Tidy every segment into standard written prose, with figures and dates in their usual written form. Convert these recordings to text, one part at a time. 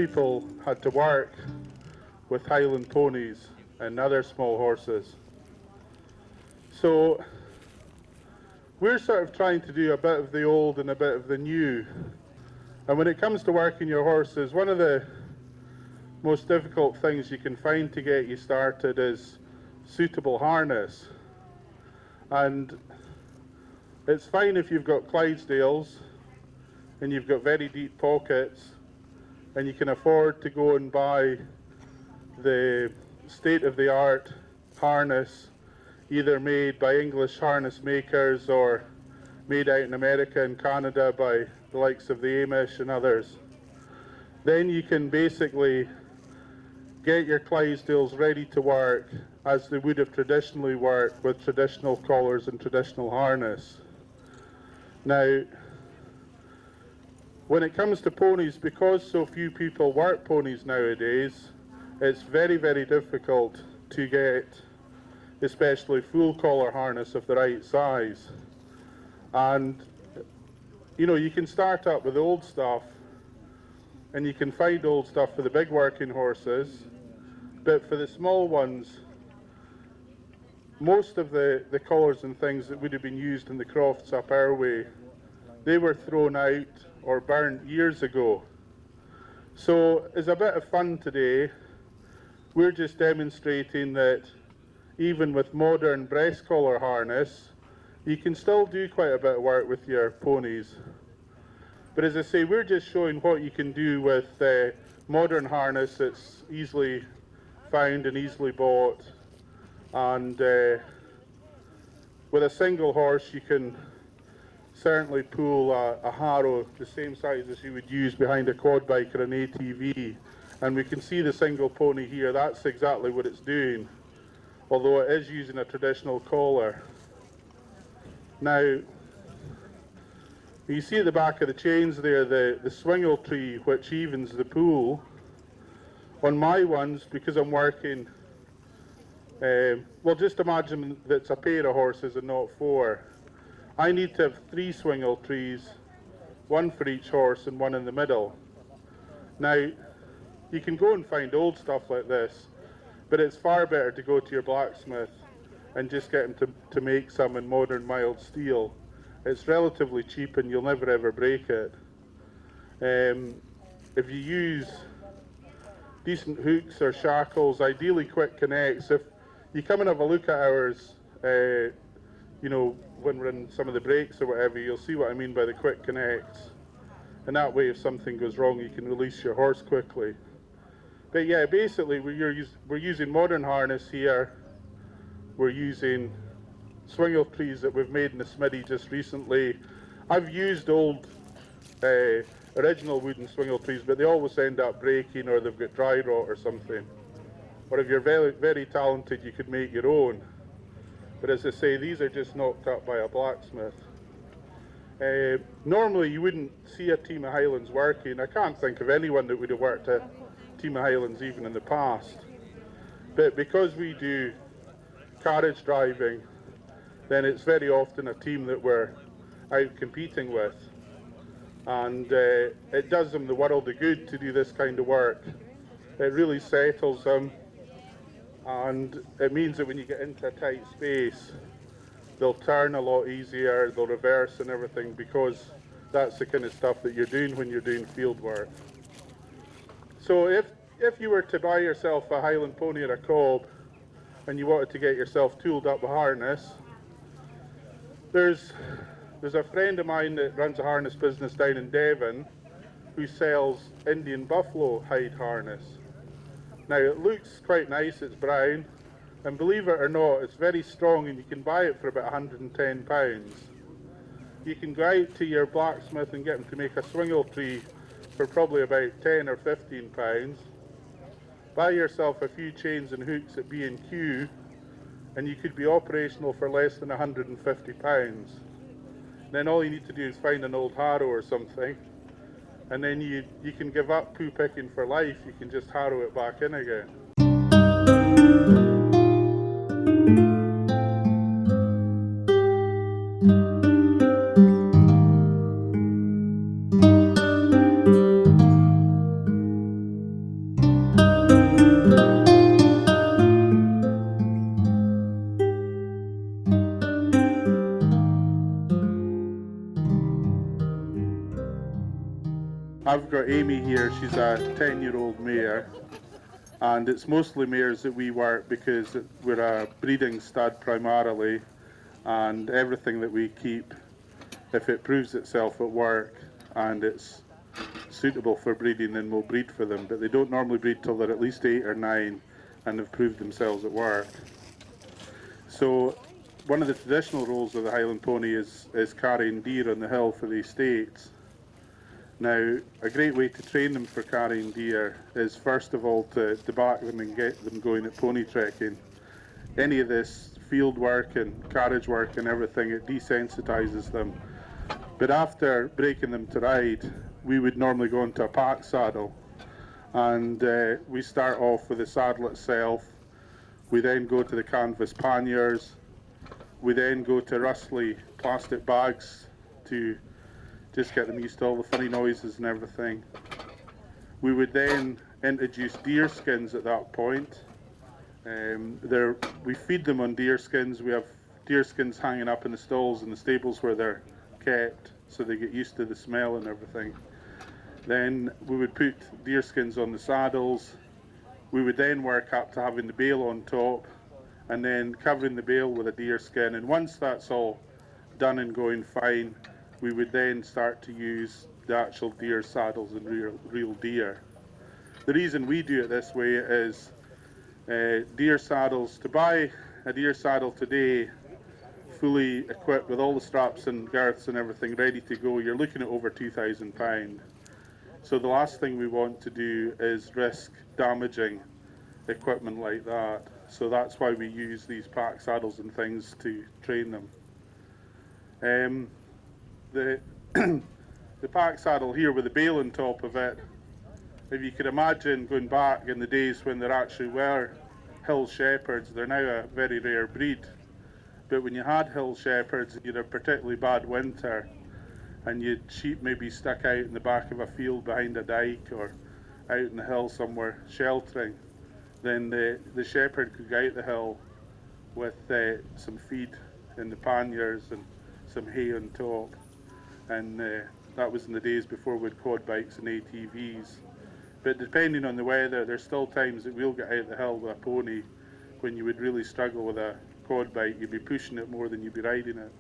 people had to work with Highland ponies and other small horses. So we're sort of trying to do a bit of the old and a bit of the new. And when it comes to working your horses, one of the most difficult things you can find to get you started is suitable harness. And it's fine if you've got Clydesdales and you've got very deep pockets and you can afford to go and buy the state-of-the-art harness, either made by English harness makers or made out in America and Canada by the likes of the Amish and others. Then you can basically get your Clydesdales ready to work as they would have traditionally worked with traditional collars and traditional harness. Now, when it comes to ponies, because so few people work ponies nowadays, it's very, very difficult to get especially full collar harness of the right size. And you know, you can start up with old stuff and you can find old stuff for the big working horses, but for the small ones, most of the collars and things that would have been used in the crofts up our way, they were thrown out or burnt years ago. So as a bit of fun today, we're just demonstrating that even with modern breast collar harness, you can still do quite a bit of work with your ponies. But as I say, we're just showing what you can do with modern harness that's easily found and easily bought. And with a single horse, you can certainly pull a harrow the same size as you would use behind a quad bike or an ATV. And we can see the single pony here, that's exactly what it's doing, although it is using a traditional collar. Now, you see at the back of the chains there the swingle tree which evens the pull. On my ones, because I'm working, well, just imagine that it's a pair of horses and not four. I need to have 3 swingle trees, 1 for each horse and 1 in the middle. Now, you can go and find old stuff like this, but it's far better to go to your blacksmith and just get him to make some in modern mild steel. It's relatively cheap and you'll never ever break it. If you use decent hooks or shackles, ideally quick connects. If you come and have a look at ours, you know, when we're in some of the breaks or whatever, you'll see what I mean by the quick connects. And that way, if something goes wrong, you can release your horse quickly. But yeah, basically, we're using modern harness here. We're using swingle trees that we've made in the smithy just recently. I've used old original wooden swingle trees, but they always end up breaking or they've got dry rot or something. Or if you're very, very talented, you could make your own. But as I say, these are just knocked up by a blacksmith. Normally you wouldn't see a team of Highlands working. I can't think of anyone that would have worked a team of Highlands even in the past. But because we do carriage driving, then it's very often a team that we're out competing with. And it does them the world of good to do this kind of work. It really settles them, and it means that when you get into a tight space, they'll turn a lot easier, they'll reverse and everything, because that's the kind of stuff that you're doing when you're doing field work. So if you were to buy yourself a Highland pony or a cob, and you wanted to get yourself tooled up with harness, there's a friend of mine that runs a harness business down in Devon who sells Indian buffalo hide harness. Now it looks quite nice, it's brown, and believe it or not, it's very strong and you can buy it for about £110. You can go out to your blacksmith and get him to make a swingle tree for probably about £10 or £15. Buy yourself a few chains and hooks at B&Q and you could be operational for less than £150. Then all you need to do is find an old harrow or something, and then you can give up poo picking for life. You can just harrow it back in again. I've got Amy here, she's a 10-year-old mare, and it's mostly mares that we work because we're a breeding stud primarily, and everything that we keep, if it proves itself at work and it's suitable for breeding, then we'll breed for them, but they don't normally breed till they're at least 8 or 9 and have proved themselves at work. So one of the traditional roles of the Highland pony is carrying deer on the hill for the estates. Now, a great way to train them for carrying deer is first of all to back them and get them going at pony trekking. Any of this field work and carriage work and everything, it desensitizes them. But after breaking them to ride, we would normally go into a pack saddle, and we start off with the saddle itself. We then go to the canvas panniers. We then go to rustly plastic bags to just get them used to all the funny noises and everything. We would then introduce deer skins at that point. We feed them on deer skins. We have deer skins hanging up in the stalls and the stables where they're kept, so they get used to the smell and everything. Then we would put deer skins on the saddles. We would then work up to having the bale on top, and then covering the bale with a deer skin. And once that's all done and going fine, we would then start to use the actual deer saddles and real deer. The reason we do it this way is deer saddles. To buy a deer saddle today, fully equipped with all the straps and girths and everything ready to go, you're looking at over £2,000. So the last thing we want to do is risk damaging equipment like that. So that's why we use these pack saddles and things to train them. The pack saddle here with the bale on top of it, if you could imagine going back in the days when there actually were hill shepherds, they're now a very rare breed. But when you had hill shepherds, you had a particularly bad winter, and you'd sheep maybe stuck out in the back of a field behind a dike or out in the hill somewhere sheltering, then the shepherd could go out the hill with some feed in the panniers and some hay on top. And that was in the days before we had quad bikes and ATVs. But depending on the weather, there's still times that we'll get out the hill with a pony when you would really struggle with a quad bike. You'd be pushing it more than you'd be riding it.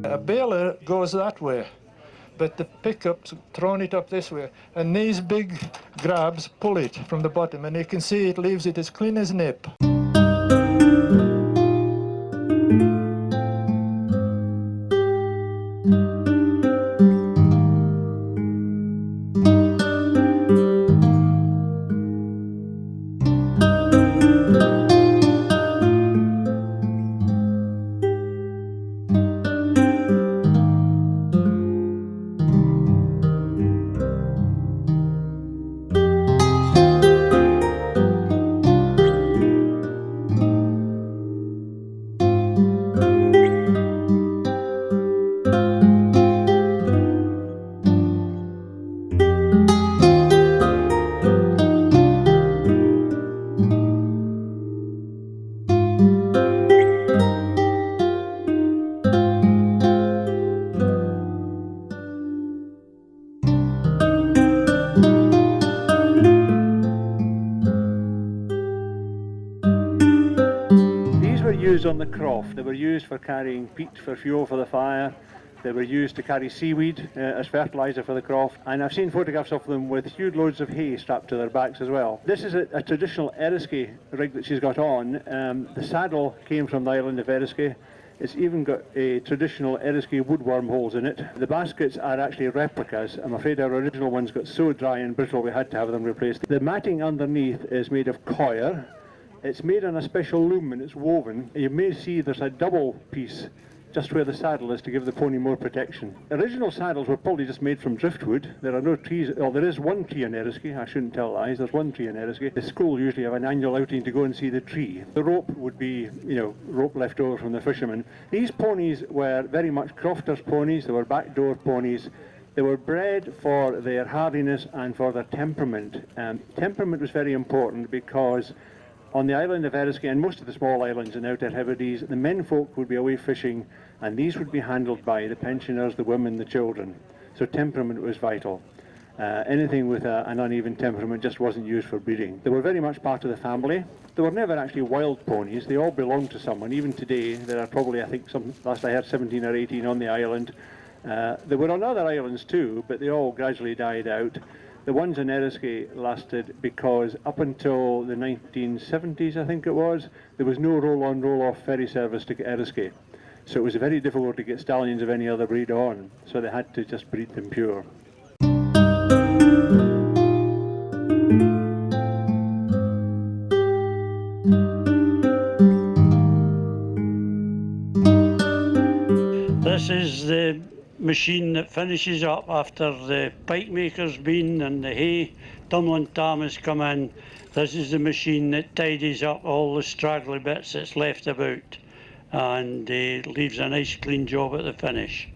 A baler goes that way, but the pickup's thrown it up this way, and these big grabs pull it from the bottom, and you can see it leaves it as clean as nip. On the croft. They were used for carrying peat for fuel for the fire. They were used to carry seaweed as fertiliser for the croft, and I've seen photographs of them with huge loads of hay strapped to their backs as well. This is a traditional Eriskay rig that she's got on. The saddle came from the island of Eriskay. It's even got a traditional Eriskay wood wormholes in it. The baskets are actually replicas. I'm afraid our original ones got so dry and brittle we had to have them replaced. The matting underneath is made of coir. It's made on a special loom and it's woven. You may see there's a double piece just where the saddle is to give the pony more protection. Original saddles were probably just made from driftwood. There are no trees, well, there is one tree in Eriskay, I shouldn't tell lies, there's one tree in Eriskay. The school usually have an annual outing to go and see the tree. The rope would be, rope left over from the fishermen. These ponies were very much crofters' ponies, they were backdoor ponies. They were bred for their hardiness and for their temperament. Temperament was very important because on the island of Eriskay and most of the small islands in Outer Hebrides, the menfolk would be away fishing, and these would be handled by the pensioners, the women, the children. So temperament was vital. Anything with an uneven temperament just wasn't used for breeding. They were very much part of the family. They were never actually wild ponies. They all belonged to someone. Even today, there are probably, I think, last I heard, 17 or 18 on the island. There were on other islands too, but they all gradually died out. The ones in Eriskay lasted because up until the 1970s, I think it was, there was no roll-on, roll-off ferry service to Eriskay. So it was very difficult to get stallions of any other breed on, so they had to just breed them pure. This is the machine that finishes up after the pike maker's been and the hay. Tumblin Tam has come in. This is the machine that tidies up all the straggly bits that's left about and leaves a nice clean job at the finish.